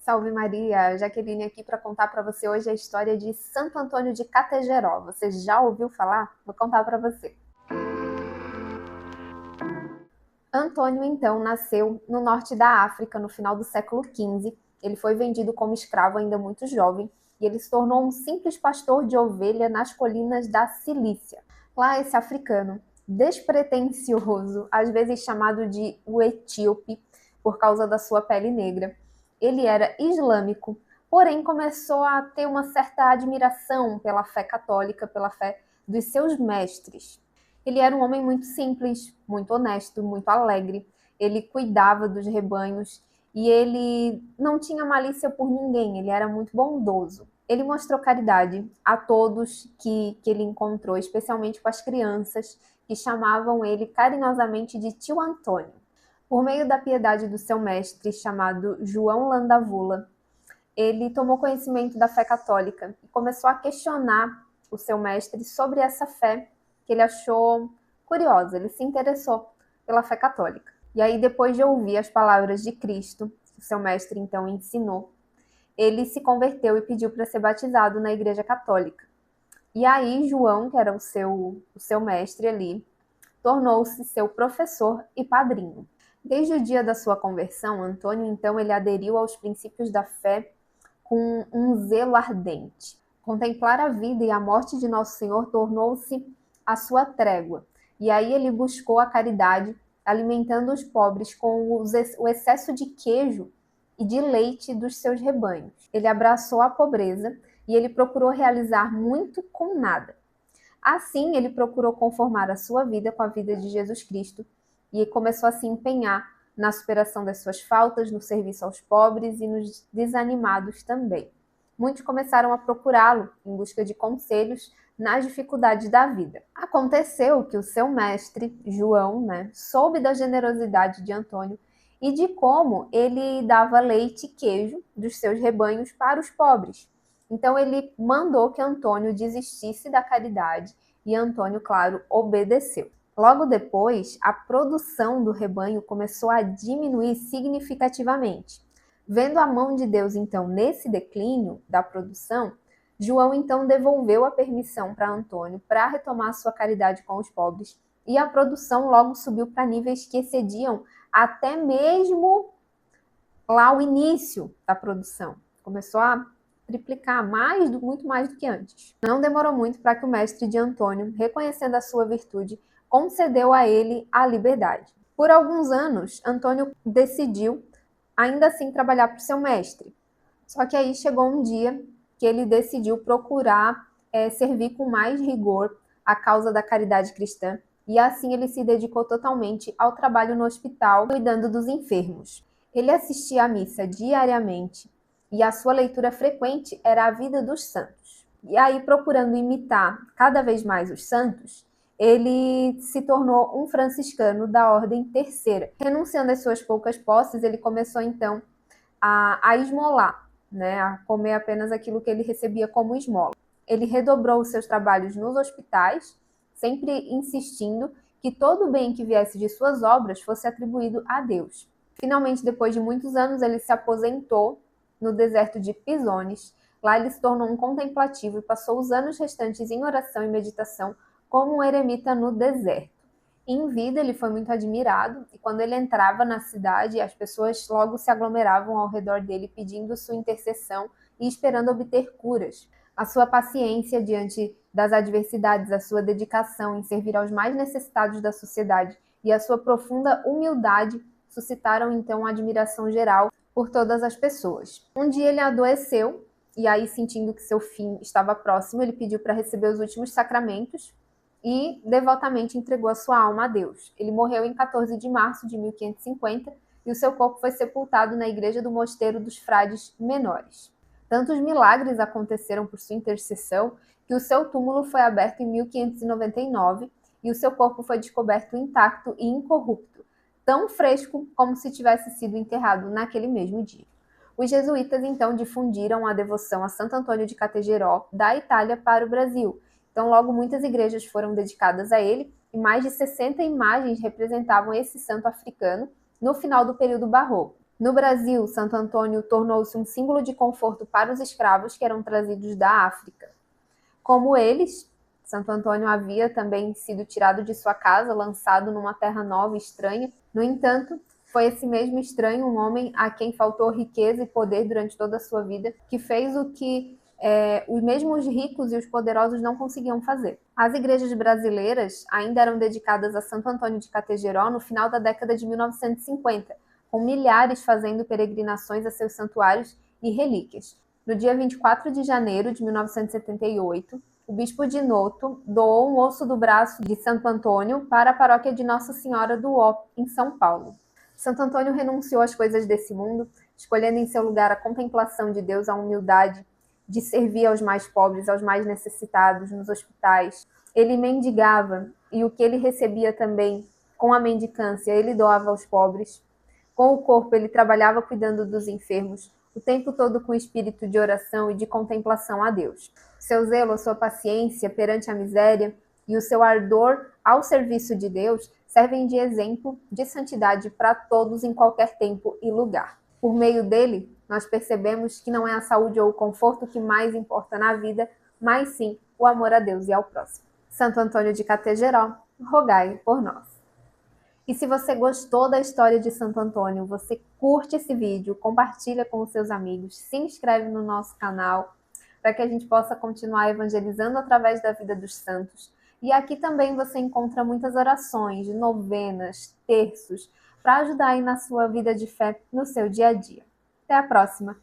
Salve Maria, Jaqueline aqui para contar para você hoje a história de Santo Antônio de Categeró. Você já ouviu falar? Vou contar para você. Antônio, então, nasceu no norte da África no final do século XV. Ele foi vendido como escravo ainda muito jovem e ele se tornou um simples pastor de ovelha nas colinas da Cilícia. Lá, esse africano, despretensioso, às vezes chamado de o etíope, por causa da sua pele negra, ele era islâmico, porém começou a ter uma certa admiração pela fé católica, pela fé dos seus mestres. Ele era um homem muito simples, muito honesto, muito alegre. Ele cuidava dos rebanhos e ele não tinha malícia por ninguém, ele era muito bondoso. Ele mostrou caridade a todos que ele encontrou, especialmente com as crianças, que chamavam ele carinhosamente de tio Antônio. Por meio da piedade do seu mestre, chamado João Landavula, ele tomou conhecimento da fé católica e começou a questionar o seu mestre sobre essa fé que ele achou curiosa. Ele se interessou pela fé católica. E aí, depois de ouvir as palavras de Cristo, que o seu mestre então ensinou, ele se converteu e pediu para ser batizado na Igreja Católica. E aí, João, que era o seu mestre ali, tornou-se seu professor e padrinho. Desde o dia da sua conversão, Antônio, então, ele aderiu aos princípios da fé com um zelo ardente. Contemplar a vida e a morte de Nosso Senhor tornou-se a sua trégua. E aí ele buscou a caridade, alimentando os pobres com o excesso de queijo e de leite dos seus rebanhos. Ele abraçou a pobreza e ele procurou realizar muito com nada. Assim, ele procurou conformar a sua vida com a vida de Jesus Cristo e começou a se empenhar na superação das suas faltas, no serviço aos pobres e nos desanimados também. Muitos começaram a procurá-lo em busca de conselhos nas dificuldades da vida. Aconteceu que o seu mestre, João, soube da generosidade de Antônio e de como ele dava leite e queijo dos seus rebanhos para os pobres. Então ele mandou que Antônio desistisse da caridade e Antônio, claro, obedeceu. Logo depois, a produção do rebanho começou a diminuir significativamente. Vendo a mão de Deus, então, nesse declínio da produção, João, então, devolveu a permissão para Antônio para retomar sua caridade com os pobres e a produção logo subiu para níveis que excediam até mesmo lá o início da produção. Começou a triplicar muito mais do que antes. Não demorou muito para que o mestre de Antônio, reconhecendo a sua virtude, concedeu a ele a liberdade. Por alguns anos, Antônio decidiu ainda assim trabalhar para o seu mestre. Só que aí chegou um dia que ele decidiu procurar servir com mais rigor a causa da caridade cristã e assim ele se dedicou totalmente ao trabalho no hospital, cuidando dos enfermos. Ele assistia à missa diariamente e a sua leitura frequente era a vida dos santos. E aí, procurando imitar cada vez mais os santos, ele se tornou um franciscano da Ordem Terceira. Renunciando às suas poucas posses, ele começou então a esmolar, a comer apenas aquilo que ele recebia como esmola. Ele redobrou os seus trabalhos nos hospitais, sempre insistindo que todo o bem que viesse de suas obras fosse atribuído a Deus. Finalmente, depois de muitos anos, ele se aposentou no deserto de Pisones. Lá ele se tornou um contemplativo e passou os anos restantes em oração e meditação como um eremita no deserto. Em vida, ele foi muito admirado e quando ele entrava na cidade, as pessoas logo se aglomeravam ao redor dele pedindo sua intercessão e esperando obter curas. A sua paciência diante das adversidades, a sua dedicação em servir aos mais necessitados da sociedade e a sua profunda humildade suscitaram então a admiração geral por todas as pessoas. Um dia ele adoeceu e aí, sentindo que seu fim estava próximo, ele pediu para receber os últimos sacramentos e devotamente entregou a sua alma a Deus. Ele morreu em 14 de março de 1550 e o seu corpo foi sepultado na igreja do Mosteiro dos Frades Menores. Tantos milagres aconteceram por sua intercessão que o seu túmulo foi aberto em 1599 e o seu corpo foi descoberto intacto e incorrupto, tão fresco como se tivesse sido enterrado naquele mesmo dia. Os jesuítas então difundiram a devoção a Santo Antônio de Categeró da Itália para o Brasil. Então logo muitas igrejas foram dedicadas a ele e mais de 60 imagens representavam esse santo africano no final do período barroco. No Brasil, Santo Antônio tornou-se um símbolo de conforto para os escravos que eram trazidos da África. Como eles, Santo Antônio havia também sido tirado de sua casa, lançado numa terra nova e estranha. No entanto, foi esse mesmo estranho, um homem a quem faltou riqueza e poder durante toda a sua vida, que fez o que os mesmos ricos e os poderosos não conseguiam fazer. As igrejas brasileiras ainda eram dedicadas a Santo Antônio de Categeró no final da década de 1950, com milhares fazendo peregrinações a seus santuários e relíquias. No dia 24 de janeiro de 1978, o bispo de Noto doou um osso do braço de Santo Antônio para a paróquia de Nossa Senhora do Ó, em São Paulo. Santo Antônio renunciou às coisas desse mundo, escolhendo em seu lugar a contemplação de Deus, a humildade, de servir aos mais pobres, aos mais necessitados, nos hospitais. Ele mendigava, e o que ele recebia também, com a mendicância, ele doava aos pobres. Com o corpo, ele trabalhava cuidando dos enfermos, o tempo todo com espírito de oração e de contemplação a Deus. Seu zelo, a sua paciência perante a miséria e o seu ardor ao serviço de Deus servem de exemplo de santidade para todos em qualquer tempo e lugar. Por meio dele, nós percebemos que não é a saúde ou o conforto que mais importa na vida, mas sim o amor a Deus e ao próximo. Santo Antônio de Categeró, rogai por nós. E se você gostou da história de Santo Antônio, você curte esse vídeo, compartilha com os seus amigos, se inscreve no nosso canal, para que a gente possa continuar evangelizando através da vida dos santos. E aqui também você encontra muitas orações, novenas, terços, para ajudar aí na sua vida de fé no seu dia a dia. Até a próxima!